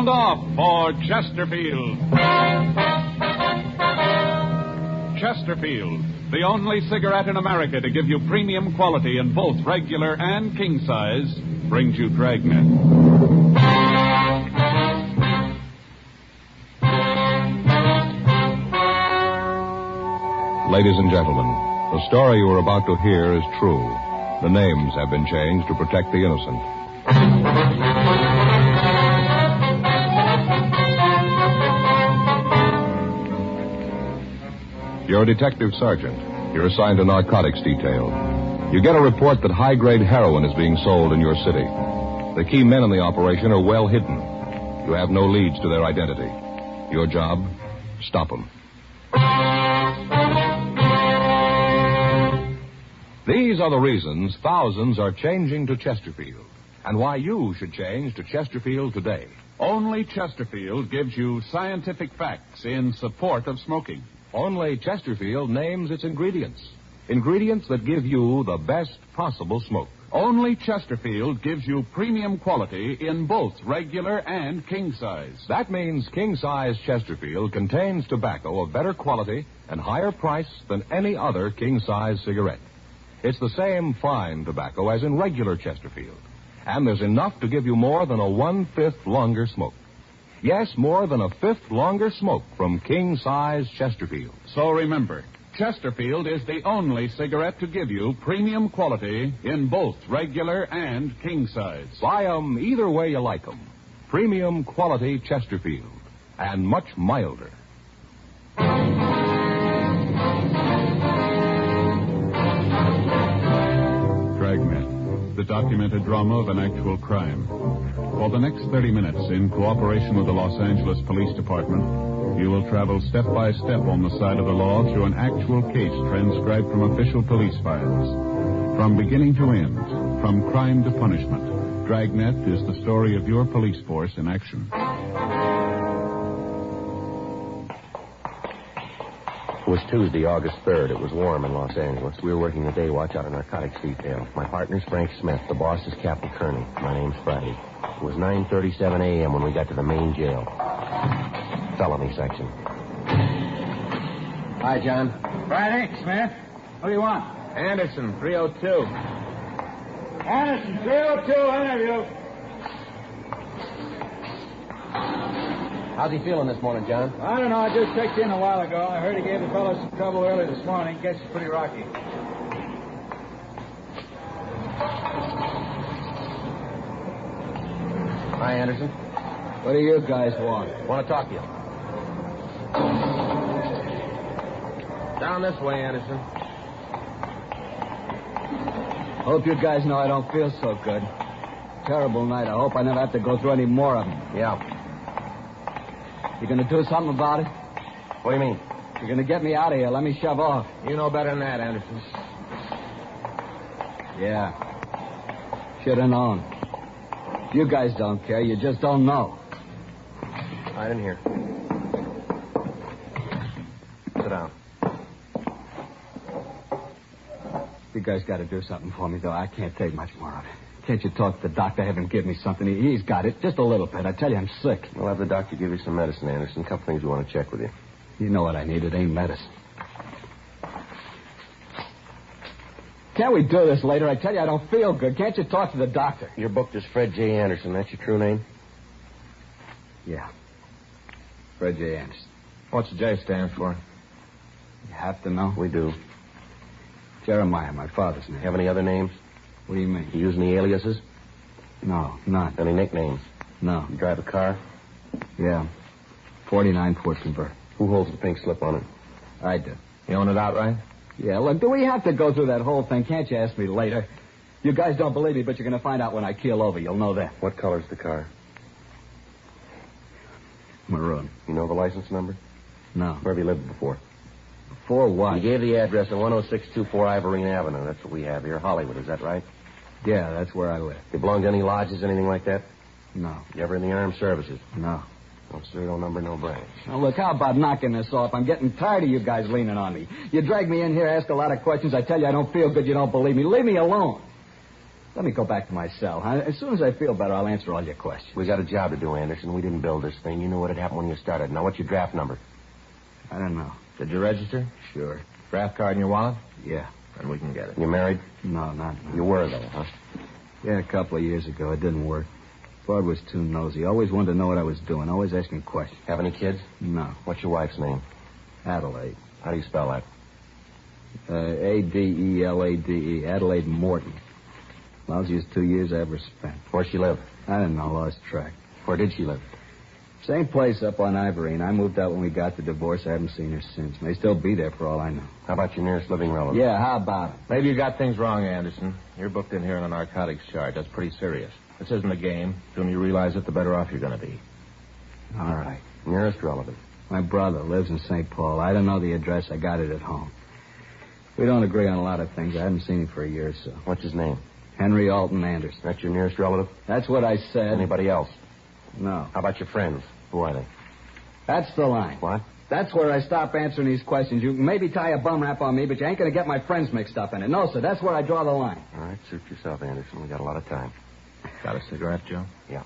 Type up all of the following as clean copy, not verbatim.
off for Chesterfield. Chesterfield, the only cigarette in America to give you premium quality in both regular and king size, brings you Dragnet. Ladies and gentlemen, the story you are about to hear is true. The names have been changed to protect the innocent. You're a detective sergeant. You're assigned to narcotics detail. You get a report that high-grade heroin is being sold in your city. The key men in the operation are well hidden. You have no leads to their identity. Your job, stop them. These are the reasons thousands are changing to Chesterfield, and why you should change to Chesterfield today. Only Chesterfield gives you scientific facts in support of smoking. Only Chesterfield names its ingredients. Ingredients that give you the best possible smoke. Only Chesterfield gives you premium quality in both regular and king size. That means king-size Chesterfield contains tobacco of better quality and higher price than any other king-size cigarette. It's the same fine tobacco as in regular Chesterfield. And there's enough to give you more than a 1/5 longer smoke. Yes, more than a 1/5 longer smoke from king-size Chesterfield. So remember, Chesterfield is the only cigarette to give you premium quality in both regular and king size. Buy 'em either way you like 'em. Premium quality Chesterfield. And much milder. Dragnet, the documented drama of an actual crime. For the next 30 minutes, in cooperation with the Los Angeles Police Department, you will travel step by step on the side of the law through an actual case transcribed from official police files. From beginning to end, from crime to punishment, Dragnet is the story of your police force in action. It was Tuesday, August 3rd. It was warm in Los Angeles. We were working the day watch out of narcotics detail. My partner's Frank Smith. The boss is Captain Kearney. My name's Friday. It was 9:37 a.m. when we got to the main jail. Felony section. Hi, John. Friday, Smith. What do you want? Anderson, 302. Anderson, 302, interview. How's he feeling this morning, John? I don't know. I just checked in a while ago. I heard he gave the fellow some trouble early this morning. Guess he's pretty rocky. Hi, Anderson. What do you guys want? Want to talk to you. Down this way, Anderson. Hope you guys know I don't feel so good. Terrible night. I hope I never have to go through any more of them. Yeah. You gonna do something about it? What do you mean? You're gonna get me out of here. Let me shove off. You know better than that, Anderson. Yeah. Should have known. You guys don't care. You just don't know. I didn't hear. Sit down. You guys got to do something for me, though. I can't take much more of it. Can't you talk to the doctor, have him give me something? He's got it. Just a little bit. I tell you, I'm sick. We'll have the doctor give you some medicine, Anderson. A couple things we want to check with you. You know what I need. It ain't medicine. Can't we do this later? I tell you, I don't feel good. Can't you talk to the doctor? You're booked as Fred J. Anderson. That's your true name? Yeah. Fred J. Anderson. What's the J stand for? You have to know? We do. Jeremiah, my father's name. You have any other names? What do you mean? You use any aliases? No, none. Any nicknames? No. You drive a car? Yeah. 49 Ford Convert. Who holds the pink slip on it? I do. You own it outright? Yeah, look, do we have to go through that whole thing? Can't you ask me later? You guys don't believe me, but you're going to find out when I keel over. You'll know that. What color's the car? Maroon. You know the license number? No. Where have you lived before? For what? You gave the address at 10624 Ivorine Avenue. That's what we have here. Hollywood, is that right? Yeah, that's where I live. You belong to any lodges, anything like that? No. You ever in the armed services? No. No serial number, no branch. Now, look, how about knocking this off? I'm getting tired of you guys leaning on me. You drag me in here, ask a lot of questions. I tell you I don't feel good. You don't believe me. Leave me alone. Let me go back to my cell. Huh? As soon as I feel better, I'll answer all your questions. We got a job to do, Anderson. We didn't build this thing. You knew what had happened when you started. Now, what's your draft number? I don't know. Did you register? Sure. Draft card in your wallet? Yeah. Then we can get it. You married? No, not. You were, though, huh? Yeah, a couple of years ago. It didn't work. Bud was too nosy. Always wanted to know what I was doing. Always asking questions. Have any kids? No. What's your wife's name? Adelaide. How do you spell that? Adelade. Adelaide Morton. Lousiest 2 years I ever spent. Where's she live? I don't know. Lost track. Where did she live? Same place up on Ivory, and I moved out when we got the divorce. I haven't seen her since. May still be there for all I know. How about your nearest living relative? Yeah, how about it? Maybe you got things wrong, Anderson. You're booked in here on a narcotics charge. That's pretty serious. This isn't a game. The sooner you realize it, the better off you're going to be. All right. Nearest relative. My brother lives in St. Paul. I don't know the address. I got it at home. We don't agree on a lot of things. I haven't seen him for a year or so. What's his name? Henry Alton Anderson. That's your nearest relative? That's what I said. Anybody else? No. How about your friends? Who are they? That's the line. What? That's where I stop answering these questions. You can maybe tie a bum rap on me, but you ain't going to get my friends mixed up in it. No, sir. That's where I draw the line. All right, suit yourself, Anderson. We got a lot of time. Got a cigarette, Joe? Yeah.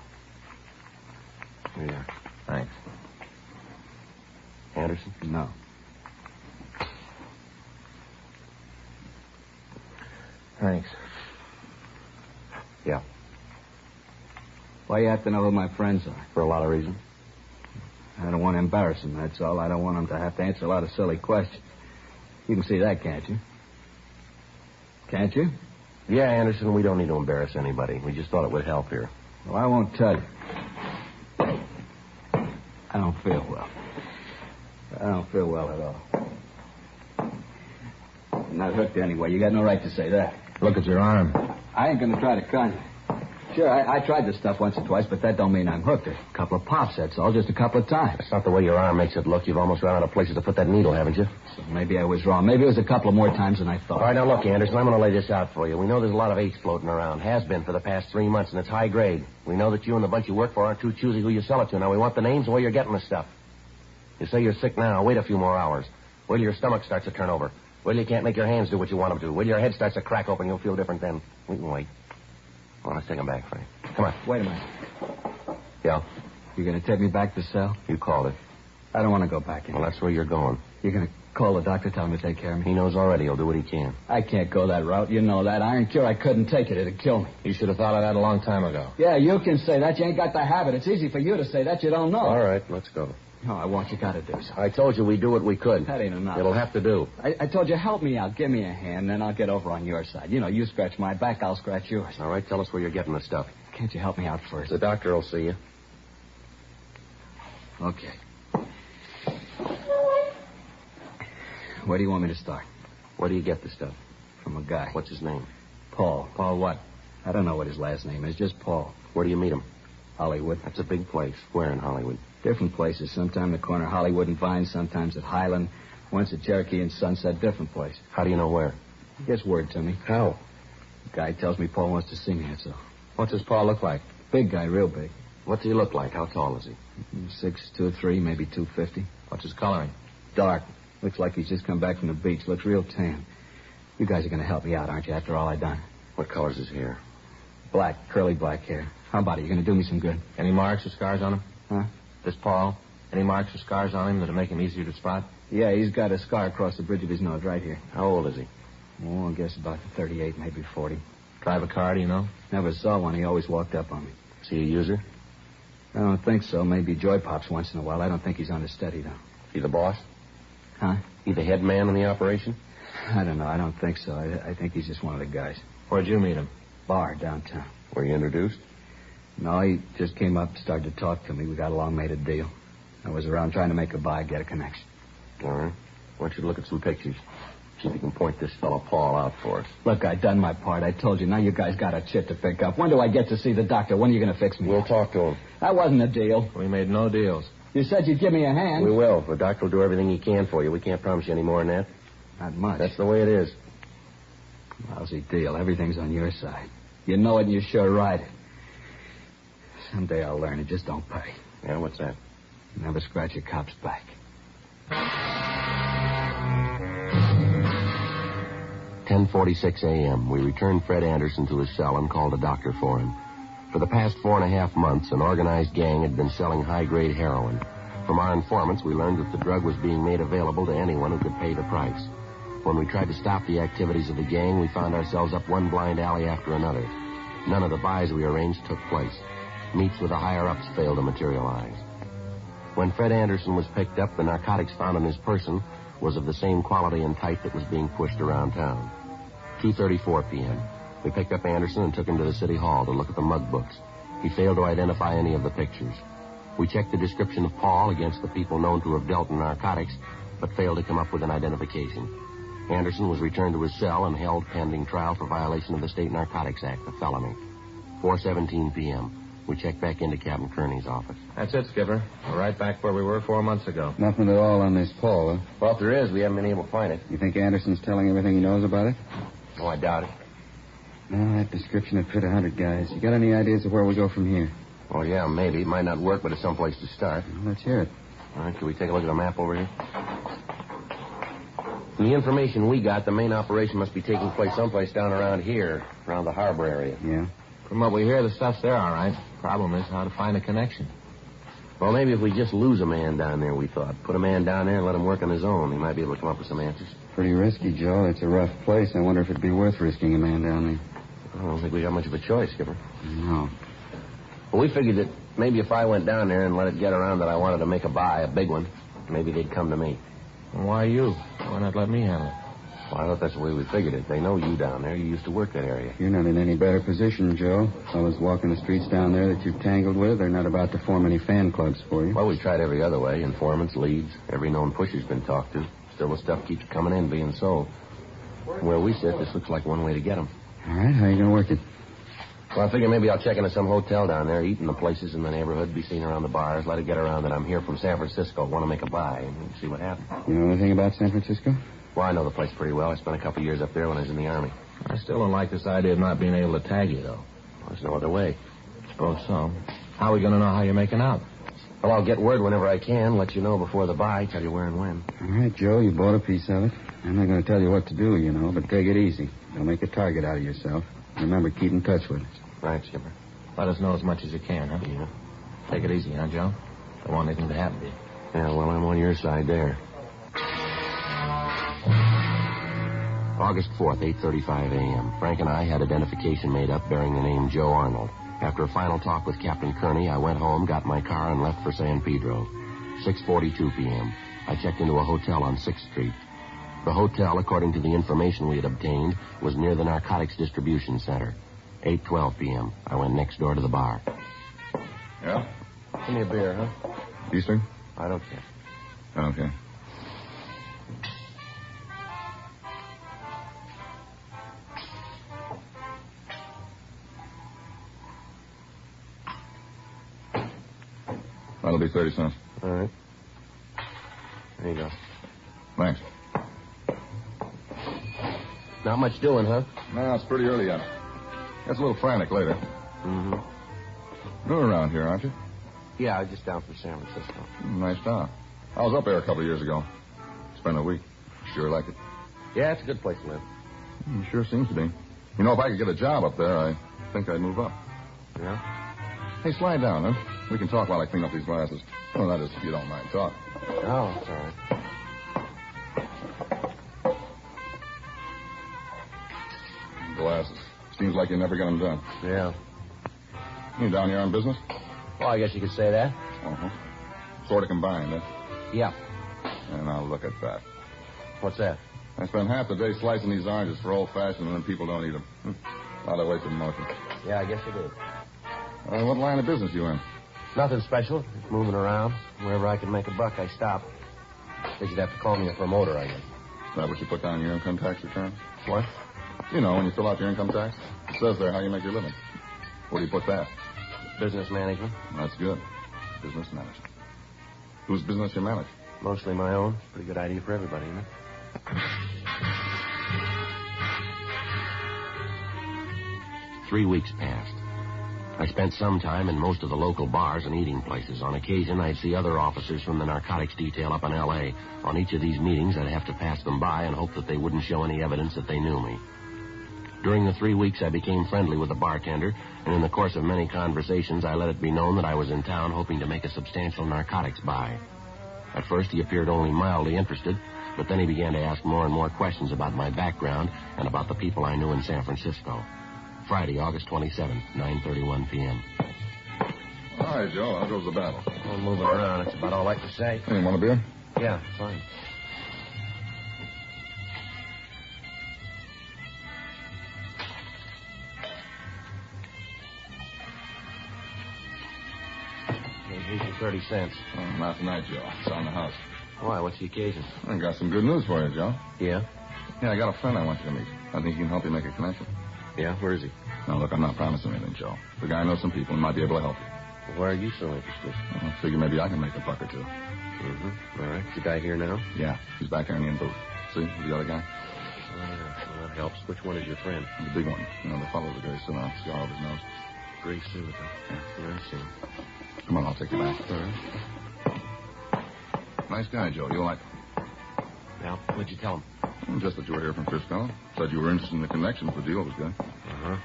Here you are. Thanks. Anderson? No. Thanks. Yeah. Why you have to know who my friends are? For a lot of reasons. I don't want to embarrass them, that's all. I don't want them to have to answer a lot of silly questions. You can see that, can't you? Can't you? Yeah, Anderson, we don't need to embarrass anybody. We just thought it would help here. Well, I won't tell you. I don't feel well. I don't feel well at all. I'm not hooked anyway. You got no right to say that. Look at your arm. I ain't going to try to con you. Sure, I tried this stuff once or twice, but that don't mean I'm hooked. A couple of pops, that's all, just a couple of times. That's not the way your arm makes it look. You've almost run out of places to put that needle, haven't you? So maybe I was wrong. Maybe it was a couple of more times than I thought. All right, now look, Anderson, I'm going to lay this out for you. We know there's a lot of H floating around. Has been for the past 3 months, and it's high grade. We know that you and the bunch you work for aren't too choosy who you sell it to. Now, we want the names and where you're getting the stuff. You say you're sick now. Wait a few more hours. Wait till your stomach starts to turn over. Wait till you can't make your hands do what you want them to. Wait till your head starts to crack open. You'll feel different then. We can wait. Well, let's take them back, Frank. Come on. Wait a minute. Yeah? You going to take me back to cell? You called it. I don't want to go back in. Well, that's where you're going. You're going to call the doctor, tell him to take care of me? He knows already. He'll do what he can. I can't go that route. You know that. Iron Cure, I couldn't take it. It'd kill me. You should have thought of that a long time ago. Yeah, you can say that. You ain't got the habit. It's easy for you to say that. You don't know. All right, let's go. No, I want you got to do something. I told you we do what we could. That ain't enough. It'll have to do. I told you, help me out. Give me a hand, then I'll get over on your side. You know, you scratch my back, I'll scratch yours. All right, tell us where you're getting the stuff. Can't you help me out first? The doctor will see you. Okay. Where do you want me to start? Where do you get the stuff? From a guy. What's his name? Paul. Paul what? I don't know what his last name is, just Paul. Where do you meet him? Hollywood. That's a big place. Where in Hollywood? Different places. Sometime the corner of Hollywood and Vine, sometimes at Highland, once at Cherokee and Sunset, different place. How do you know where? He gets word to me. How? The guy tells me Paul wants to see me, that's all. What's his Paul look like? Big guy, real big. What's he look like? How tall is he? 6'2", maybe 250. What's his coloring? Dark. Looks like he's just come back from the beach. Looks real tan. You guys are going to help me out, aren't you, after all I done? What color's his hair? Black, curly black hair. How about it? You going to do me some good? Any marks or scars on him? Huh? This Paul? Any marks or scars on him that'll make him easier to spot? Yeah, he's got a scar across the bridge of his nose right here. How old is he? Oh, I guess about 38, maybe 40. Drive a car, do you know? Never saw one. He always walked up on me. Is he a user? I don't think so. Maybe joy pops once in a while. I don't think he's on the steady, though. He the boss? Huh? He the head man in the operation? I don't know. I don't think so. I think he's just one of the guys. Where'd you meet him? Bar downtown. Were you introduced? No, he just came up, started to talk to me. We got along, made a deal. I was around trying to make a buy, get a connection. All right. I want you to look at some pictures. See if you can point this fellow Paul out for us. Look, I done my part. I told you. Now you guys got a chit to pick up. When do I get to see the doctor? When are you going to fix me? We'll talk to him. That wasn't a deal. We made no deals. You said you'd give me a hand. We will. The doctor will do everything he can for you. We can't promise you any more than that. Not much. That's the way it is. Lousy deal. Everything's on your side. You know it and you sure ride it. Someday I'll learn it. Just don't pay. Yeah, what's that? Never scratch a cop's back. 10:46 a.m., we returned Fred Anderson to his cell and called a doctor for him. For the past 4.5 months, an organized gang had been selling high-grade heroin. From our informants, we learned that the drug was being made available to anyone who could pay the price. When we tried to stop the activities of the gang, we found ourselves up one blind alley after another. None of the buys we arranged took place. Meets with the higher-ups failed to materialize. When Fred Anderson was picked up, the narcotics found on his person was of the same quality and type that was being pushed around town. 2:34 p.m. We picked up Anderson and took him to the city hall to look at the mug books. He failed to identify any of the pictures. We checked the description of Paul against the people known to have dealt in narcotics, but failed to come up with an identification. Anderson was returned to his cell and held pending trial for violation of the State Narcotics Act, a felony. 4:17 p.m. We checked back into Captain Kearney's office. That's it, Skipper. We're right back where we were 4 months ago. Nothing at all on this Paul, huh? Well, if there is, we haven't been able to find it. You think Anderson's telling everything he knows about it? Oh, I doubt it. No, that description would fit 100 guys. You got any ideas of where we go from here? Oh, yeah, maybe. It might not work, but it's someplace to start. Well, let's hear it. All right, can we take a look at the map over here? From the information we got, the main operation must be taking place someplace down around here, around the harbor area. Yeah? From what we hear, the stuff's there, all right. Problem is how to find a connection. Well, maybe if we just lose a man down there, we thought. Put a man down there and let him work on his own. He might be able to come up with some answers. Pretty risky, Joe. It's a rough place. I wonder if it'd be worth risking a man down there. I don't think we got much of a choice, Skipper. No. Well, we figured that maybe if I went down there and let it get around that I wanted to make a buy, a big one, maybe they'd come to me. Well, why you? Why not let me handle it? Well, I thought that's the way we figured it. They know you down there. You used to work that area. You're not in any better position, Joe. Fellas walking the streets down there that you've tangled with, they're not about to form any fan clubs for you. Well, we tried every other way. Informants, leads, every known pusher's been talked to. Still, the stuff keeps coming in, being sold. From where we sit, this looks like one way to get them. All right, how are you going to work it? Well, I figure maybe I'll check into some hotel down there, eat in the places in the neighborhood, be seen around the bars, let it get around that I'm here from San Francisco, want to make a buy, and see what happens. You know anything about San Francisco? Well, I know the place pretty well. I spent a couple years up there when I was in the Army. I still don't like this idea of not being able to tag you, though. Well, there's no other way. Suppose so. How are we going to know how you're making out? Well, I'll get word whenever I can, let you know before the buy, tell you where and when. All right, Joe, you bought a piece of it. I'm not going to tell you what to do, you know, but take it easy. Don't make a target out of yourself. Remember, keep in touch with us. Right, Skipper. Let us know as much as you can, huh? Yeah. Take it easy, huh, Joe? Don't want anything to happen to you. Yeah, well, I'm on your side there. August 4th, 8:35 a.m. Frank and I had identification made up bearing the name Joe Arnold. After a final talk with Captain Kearney, I went home, got my car, and left for San Pedro. 6:42 p.m. I checked into a hotel on 6th Street. The hotel, according to the information we had obtained, was near the narcotics distribution center. 8:12 p.m. I went next door to the bar. Yeah? Give me a beer, huh? Eastern? I don't care. Okay. That'll be 30 cents. All right. There you go. Thanks. Not much doing, huh? No, it's pretty early yet. Gets a little frantic later. Mm-hmm. You're around here, aren't you? Yeah, I was just down from San Francisco. Nice town. I was up there a couple of years ago. Spent a week. Sure like it. Yeah, it's a good place to live. It sure seems to be. You know, if I could get a job up there, I think I'd move up. Yeah? Hey, slide down, huh? We can talk while I clean up these glasses. Well, that is, if you don't mind talk. Oh, it's all right. Glasses. Seems like you never get them done. Yeah. You down here on business? Well, I guess you could say that. Uh-huh. Sort of combined, huh? Yeah. And now look at that. What's that? I spent half the day slicing these oranges for old-fashioned, and then people don't eat them. A lot of wasted motion. Yeah, I guess you did. What line of business you in? Nothing special. Just moving around. Wherever I can make a buck, I stop. Guess you'd have to call me a promoter, I guess. Is that what you put down in your income tax return? What? You know, when you fill out your income tax, it says there how you make your living. Where do you put that? Business management. That's good. Business management. Whose business you manage? Mostly my own. Pretty good idea for everybody, isn't it? 3 weeks passed. I spent some time in most of the local bars and eating places. On occasion, I'd see other officers from the narcotics detail up in L.A. On each of these meetings, I'd have to pass them by and hope that they wouldn't show any evidence that they knew me. During the 3 weeks, I became friendly with the bartender, and in the course of many conversations, I let it be known that I was in town hoping to make a substantial narcotics buy. At first, he appeared only mildly interested, but then he began to ask more and more questions about my background and about the people I knew in San Francisco. Friday, August 27th, 9:31 p.m. Hi, Joe. How goes the battle? I'm moving around. It's about all I can say. Hey, you want a beer? Yeah, fine. Here's your 30 cents. Not tonight, Joe. It's on the house. Why? What's the occasion? I got some good news for you, Joe. Yeah? Yeah, I got a friend I want you to meet. I think he can help you make a connection. Yeah? Where is he? Now, look, I'm not promising anything, Joe. The guy knows some people and might be able to help you. Well, why are you so interested? I figure maybe I can make a buck or two. Mm-hmm. All right. Is the guy here now? Yeah, he's back there in the in booth. See, the other guy? Oh, yeah. Well, that helps. Which one is your friend? The big one. You know, the fellow with the gray suit on, scar over his nose. Gray suit, huh? Yeah, I see him. Come on, I'll take you back. All right. Nice guy, Joe. You'll like him. Now, what'd you tell him? Just that you were here from Frisco. Said you were interested in the connection if the deal was good. Uh-huh.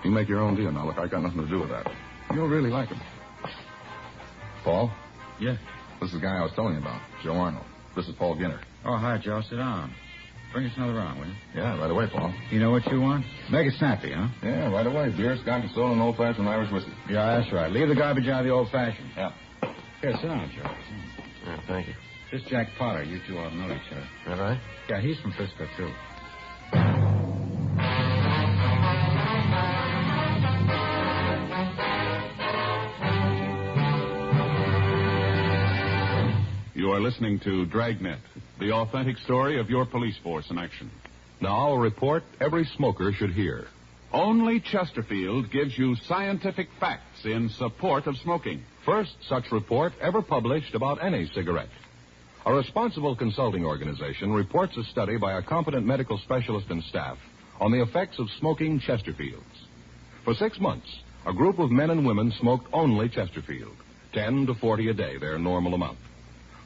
You make your own deal. Now, look, I got nothing to do with that. You'll really like him. Paul? Yeah. This is the guy I was telling you about, Joe Arnold. This is Paul Ginner. Oh, hi, Joe. Sit down. Bring us another round, will you? Yeah, right away, Paul. You know what you want? Make it snappy, huh? Yeah, right away. Beer, scotch and soda, and old-fashioned Irish whiskey. Yeah, that's right. Leave the garbage out of the old-fashioned. Yeah. Here, sit down, Joe. Yeah, thank you. This Jack Potter, you two all know each other. All right? Yeah, he's from Frisco, too. You are listening to Dragnet, the authentic story of your police force in action. Now, a report every smoker should hear. Only Chesterfield gives you scientific facts in support of smoking. First such report ever published about any cigarette. A responsible consulting organization reports a study by a competent medical specialist and staff on the effects of smoking Chesterfields. For 6 months, a group of men and women smoked only Chesterfield, 10 to 40 a day, their normal amount.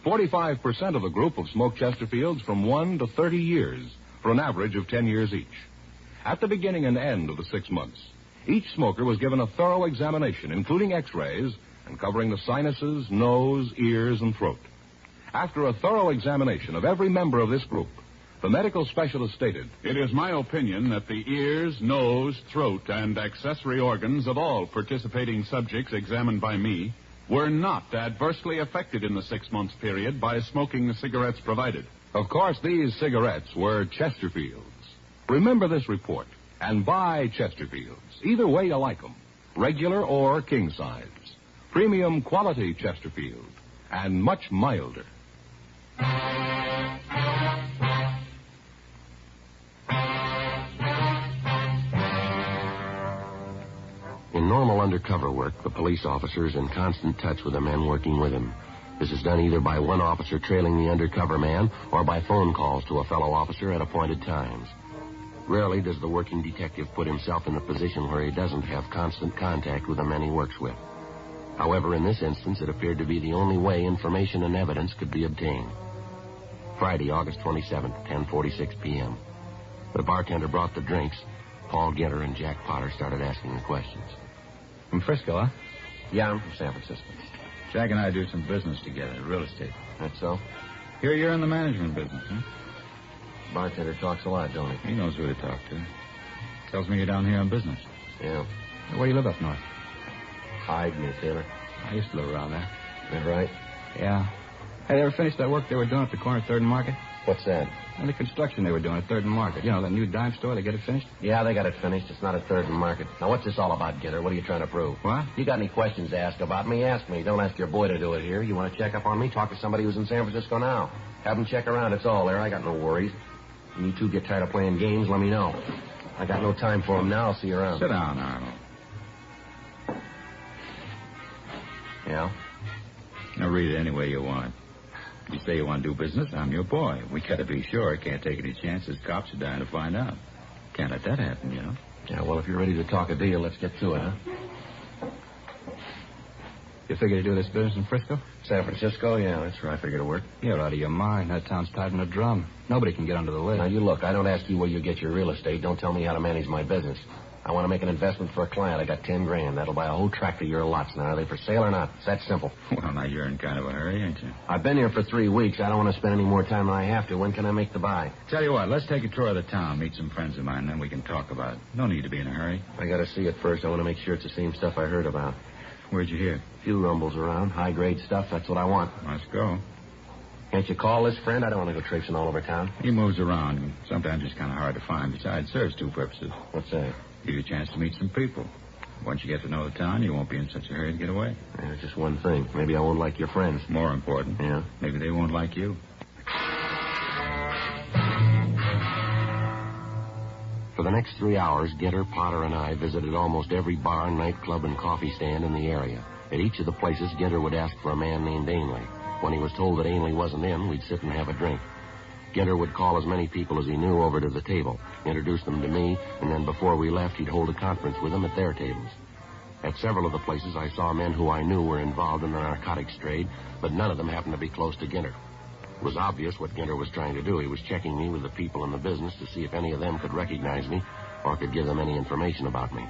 45% of the group have smoked Chesterfields from 1 to 30 years, for an average of 10 years each. At the beginning and end of the 6 months, each smoker was given a thorough examination, including x-rays, and covering the sinuses, nose, ears, and throat. After a thorough examination of every member of this group, the medical specialist stated, "It is my opinion that the ears, nose, throat, and accessory organs of all participating subjects examined by me were not adversely affected in the 6 months period by smoking the cigarettes provided." Of course, these cigarettes were Chesterfields. Remember this report and buy Chesterfields. Either way you like them, regular or king size. Premium quality Chesterfield, and much milder. In normal undercover work, the police officer is in constant touch with the men working with him. This is done either by one officer trailing the undercover man or by phone calls to a fellow officer at appointed times. Rarely does the working detective put himself in a position where he doesn't have constant contact with the men he works with. However, in this instance, it appeared to be the only way information and evidence could be obtained. Friday, August 27th, 10:46 p.m. The bartender brought the drinks. Paul Ginter and Jack Potter started asking the questions. From Frisco, huh? Yeah, I'm from San Francisco. Jack and I do some business together, real estate. That's so? Here you're in the management business, huh? Bartender talks a lot, don't he? He knows who to talk to. Tells me you're down here on business. Yeah. Where do you live up north? Hyde, near Taylor. I used to live around there. That right? Yeah. Hey, they ever finished that work they were doing at the corner of 3rd and Market? What's that? And the construction they were doing at 3rd and Market. You know, that new dime store, they get it finished? Yeah, they got it finished. It's not at 3rd and Market. Now, what's this all about, Ginter? What are you trying to prove? What? You got any questions to ask about me? Ask me. Don't ask your boy to do it here. You want to check up on me? Talk to somebody who's in San Francisco now. Have them check around. It's all there. I got no worries. When you two get tired of playing games, let me know. I got no time for them now. I'll see you around. Sit down, Arnold. Yeah? Now, read it any way you want. You say you want to do business, I'm your boy. We got to be sure. Can't take any chances. Cops are dying to find out. Can't let that happen, you know. Yeah, well, if you're ready to talk a deal, let's get to it, huh? You figure to do this business in Frisco? San Francisco? Yeah, that's where I figure to work. You're out of your mind. That town's tied in a drum. Nobody can get under the lid. Now, you look, I don't ask you where you get your real estate. Don't tell me how to manage my business. I want to make an investment for a client. I got 10 grand. That'll buy a whole tract of your lots. Now, are they for sale or not? It's that simple. Well, now, you're in kind of a hurry, ain't you? I've been here for 3 weeks. I don't want to spend any more time than I have to. When can I make the buy? Tell you what, let's take a tour of the town, meet some friends of mine, then we can talk about it. No need to be in a hurry. I got to see it first. I want to make sure it's the same stuff I heard about. Where'd you hear? Few rumbles around. High-grade stuff. That's what I want. Let's go. Can't you call this friend? I don't want to go traipsing all over town. He moves around, and sometimes it's kind of hard to find. Besides, serves two purposes. What's that? Give you a chance to meet some people. Once you get to know the town, you won't be in such a hurry to get away. Yeah, just one thing. Maybe I won't like your friends. More important. Yeah? Maybe they won't like you. For the next 3 hours, Ginter, Potter, and I visited almost every bar, nightclub, and coffee stand in the area. At each of the places, Ginter would ask for a man named Ainley. When he was told that Ainley wasn't in, we'd sit and have a drink. Ginter would call as many people as he knew over to the table, introduce them to me, and then before we left, he'd hold a conference with them at their tables. At several of the places, I saw men who I knew were involved in the narcotics trade, but none of them happened to be close to Ginter. It was obvious what Ginter was trying to do. He was checking me with the people in the business to see if any of them could recognize me or could give them any information about me.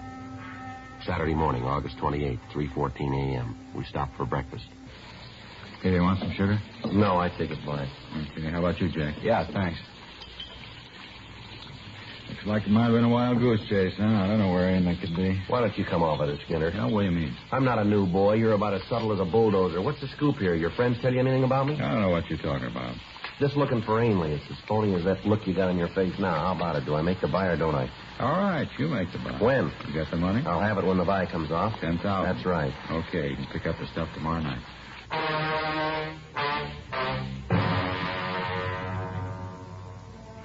Saturday morning, August 28th, 3:14 a.m. We stopped for breakfast. Hey, they want some sugar? No, I take it fine. Okay, how about you, Jack? Yeah, thanks. Looks like it might have been a wild goose chase, huh? I don't know where Ainley could be. Why don't you come off of it, Skinner? Now, what do you mean? I'm not a new boy. You're about as subtle as a bulldozer. What's the scoop here? Your friends tell you anything about me? I don't know what you're talking about. Just looking for Ainley. It's as phony as that look you got on your face now. How about it? Do I make the buy or don't I? All right, you make the buy. When? You got the money? I'll have it when the buy comes off. 10,000. That's right. Okay, you can pick up the stuff tomorrow night.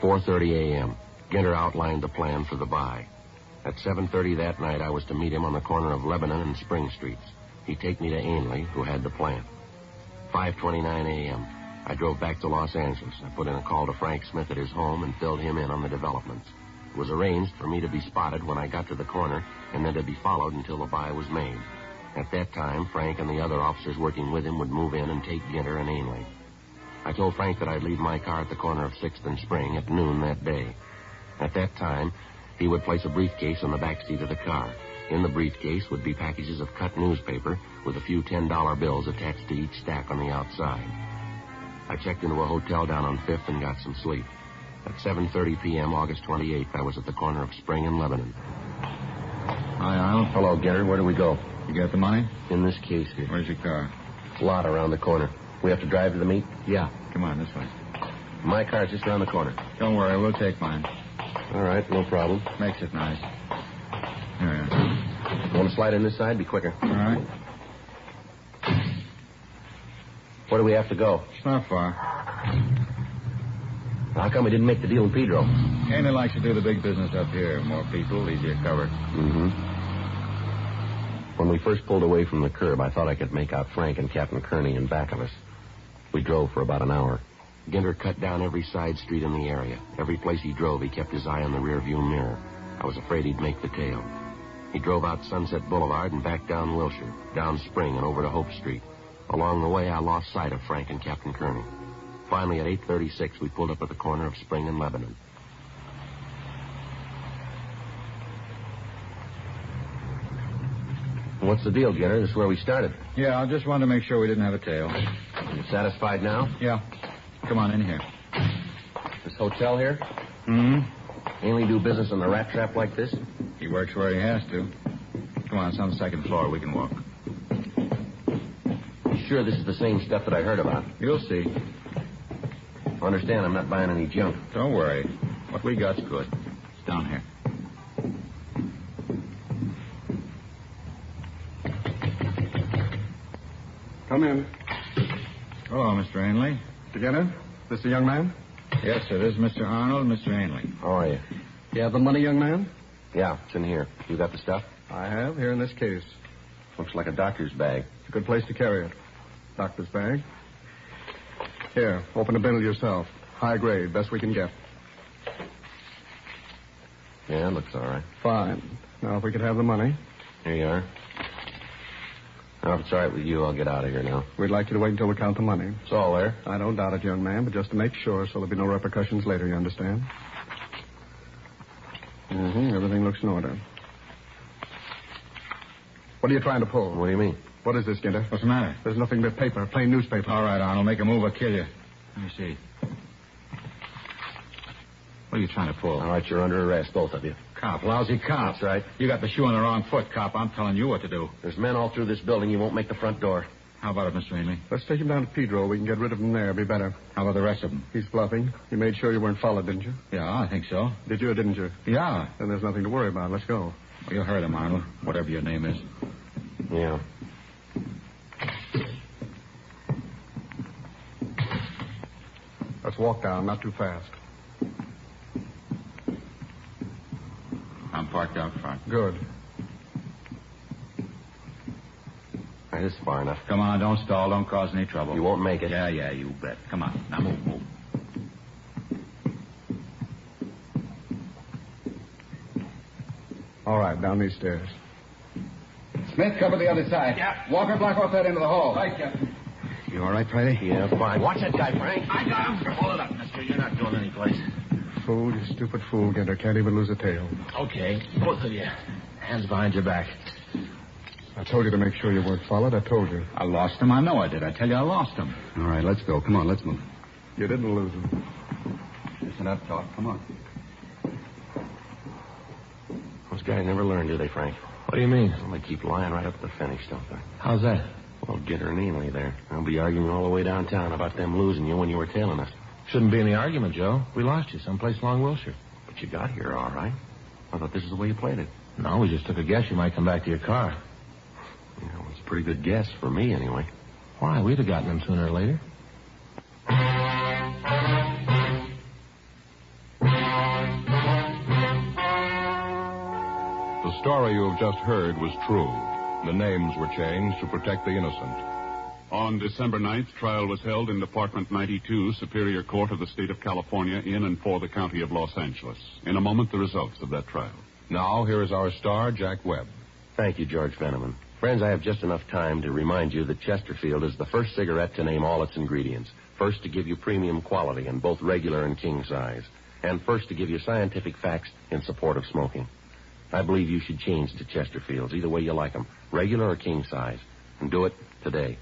4:30 a.m. Ginter outlined the plan for the buy. At 7:30 that night, I was to meet him on the corner of Lebanon and Spring Streets. He'd take me to Ainley, who had the plan. 5:29 a.m. I drove back to Los Angeles. I put in a call to Frank Smith at his home and filled him in on the developments. It was arranged for me to be spotted when I got to the corner and then to be followed until the buy was made. At that time, Frank and the other officers working with him would move in and take Ginter and Ainley. I told Frank that I'd leave my car at the corner of 6th and Spring at noon that day. At that time, he would place a briefcase on the back seat of the car. In the briefcase would be packages of cut newspaper with a few $10 bills attached to each stack on the outside. I checked into a hotel down on 5th and got some sleep. At 7:30 p.m., August 28th, I was at the corner of Spring and Lebanon. Hi, Al. Hello, Ginter. Where do we go? You got the money? In this case here. Where's your car? Lot around the corner. We have to drive to the meet? Yeah. Come on, this way. My car's just around the corner. Don't worry, we'll take mine. All right, no problem. Makes it nice. Here we are. Want to slide in this side? Be quicker. All right. Where do we have to go? It's not far. How come we didn't make the deal in Pedro? Ainley likes to do the big business up here. More people, easier cover. Mm-hmm. When we first pulled away from the curb, I thought I could make out Frank and Captain Kearney in back of us. We drove for about an hour. Ginter cut down every side street in the area. Every place he drove, he kept his eye on the rearview mirror. I was afraid he'd make the tail. He drove out Sunset Boulevard and back down Wilshire, down Spring and over to Hope Street. Along the way, I lost sight of Frank and Captain Kearney. Finally, at 8:36, we pulled up at the corner of Spring and Lebanon. What's the deal, Ginter? This is where we started. Yeah, I just wanted to make sure we didn't have a tail. You satisfied now? Yeah. Come on, in here. This hotel here? Mm-hmm. Ainley do business in a rat trap like this? He works where he has to. Come on, it's on the second floor. We can walk. Sure this is the same stuff that I heard about? You'll see. Understand, I'm not buying any junk. Don't worry. What we got's good. It's down here. Come in. Hello, Mr. Ainley. Together? This the young man? Yes, sir. This is Mr. Arnold and Mr. Ainley. How are you? You have the money, young man? Yeah, it's in here. You got the stuff? I have, here in this case. Looks like a doctor's bag. It's a good place to carry it. Doctor's bag. Here, open a bindle yourself. High grade, best we can get. Yeah, looks all right. Fine. Now, if we could have the money. Here you are. Now, if it's all right with you, I'll get out of here now. We'd like you to wait until we count the money. It's all there. I don't doubt it, young man, but just to make sure so there'll be no repercussions later, you understand? Everything looks in order. What are you trying to pull? What do you mean? What is this, Ginter? What's the matter? There's nothing but paper, plain newspaper. All right, Arnold, make a move or kill you. Let me see. What are you trying to pull? All right, you're under arrest, both of you. Cop, lousy cop. That's right. You got the shoe on the wrong foot, cop. I'm telling you what to do. There's men all through this building. You won't make the front door. How about it, Mr. Ainley? Let's take him down to Pedro. We can get rid of him there. Be better. How about the rest of them? He's bluffing. You made sure you weren't followed, didn't you? Yeah, I think so. Did you or didn't you? Yeah. Then there's nothing to worry about. Let's go. Well, you heard him, Arnold. Whatever your name is. Yeah. Let's walk down, not too fast. I'm parked out front. Good. All right, this is far enough. Come on, don't stall. Don't cause any trouble. You won't make it. Yeah, you bet. Come on. Now move. All right, down these stairs. Smith, cover the other side. Yeah. Walker, block off that end of the hall. Right, Captain. You all right, Friday? Yeah, fine. Watch that guy, Frank. I got him. Hold it up, mister. You're not going anyplace. Fool, you stupid fool, Ginter. Can't even lose a tail. Okay, both of you. Hands behind your back. I told you to make sure you weren't followed. I told you. I lost him. I know I did. I tell you, I lost him. All right, let's go. Come on, let's move. You didn't lose him. Listen up, talk. Come on. Those guys never learn, do they, Frank? What do you mean? Well, they keep lying right up to the finish, don't they? How's that? Well, Ginter and Ainley there. They'll be arguing all the way downtown about them losing you when you were tailing us. Shouldn't be any argument, Joe. We lost you someplace along Wilshire. But you got here all right. I thought this is the way you played it. No, we just took a guess you might come back to your car. Yeah, well, it's a pretty good guess for me, anyway. Why? We'd have gotten him sooner or later. The story you have just heard was true. The names were changed to protect the innocent. On December 9th, trial was held in Department 92, Superior Court of the State of California, in and for the County of Los Angeles. In a moment, the results of that trial. Now, here is our star, Jack Webb. Thank you, George Veneman. Friends, I have just enough time to remind you that Chesterfield is the first cigarette to name all its ingredients. First to give you premium quality in both regular and king size. And first to give you scientific facts in support of smoking. I believe you should change to Chesterfields, either way you like them, regular or king size. And do it today.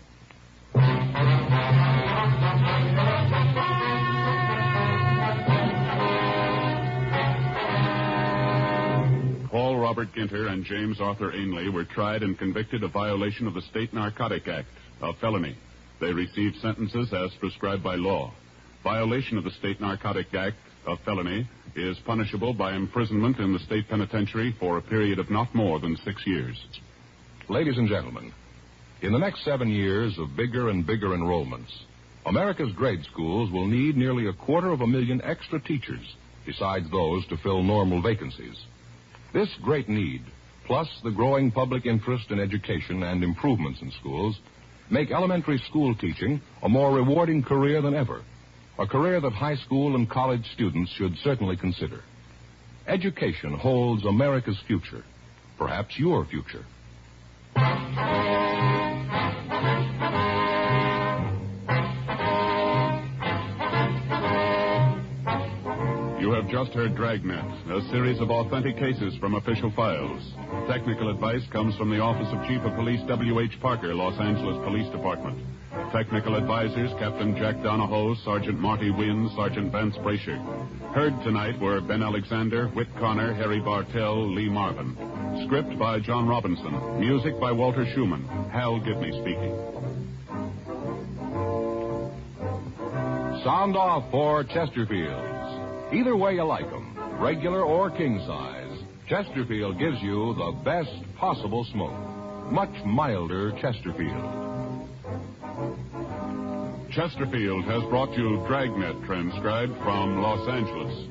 Paul Robert Ginter and James Arthur Ainley were tried and convicted of violation of the State Narcotic Act, a felony. They received sentences as prescribed by law. Violation of the State Narcotic Act, a felony, is punishable by imprisonment in the state penitentiary for a period of not more than 6 years. Ladies and gentlemen, in the next 7 years of bigger and bigger enrollments, America's grade schools will need nearly 250,000 extra teachers, besides those to fill normal vacancies. This great need, plus the growing public interest in education and improvements in schools, make elementary school teaching a more rewarding career than ever, a career that high school and college students should certainly consider. Education holds America's future, perhaps your future. You have just heard Dragnet, a series of authentic cases from official files. Technical advice comes from the Office of Chief of Police W.H. Parker, Los Angeles Police Department. Technical advisors, Captain Jack Donahoe, Sergeant Marty Wynn, Sergeant Vance Brasher. Heard tonight were Ben Alexander, Whit Connor, Harry Bartell, Lee Marvin. Script by John Robinson. Music by Walter Schumann. Hal Gibney speaking. Sound off for Chesterfields. Either way you like them, regular or king size, Chesterfield gives you the best possible smoke. Much milder Chesterfield. Chesterfield has brought you Dragnet, transcribed from Los Angeles.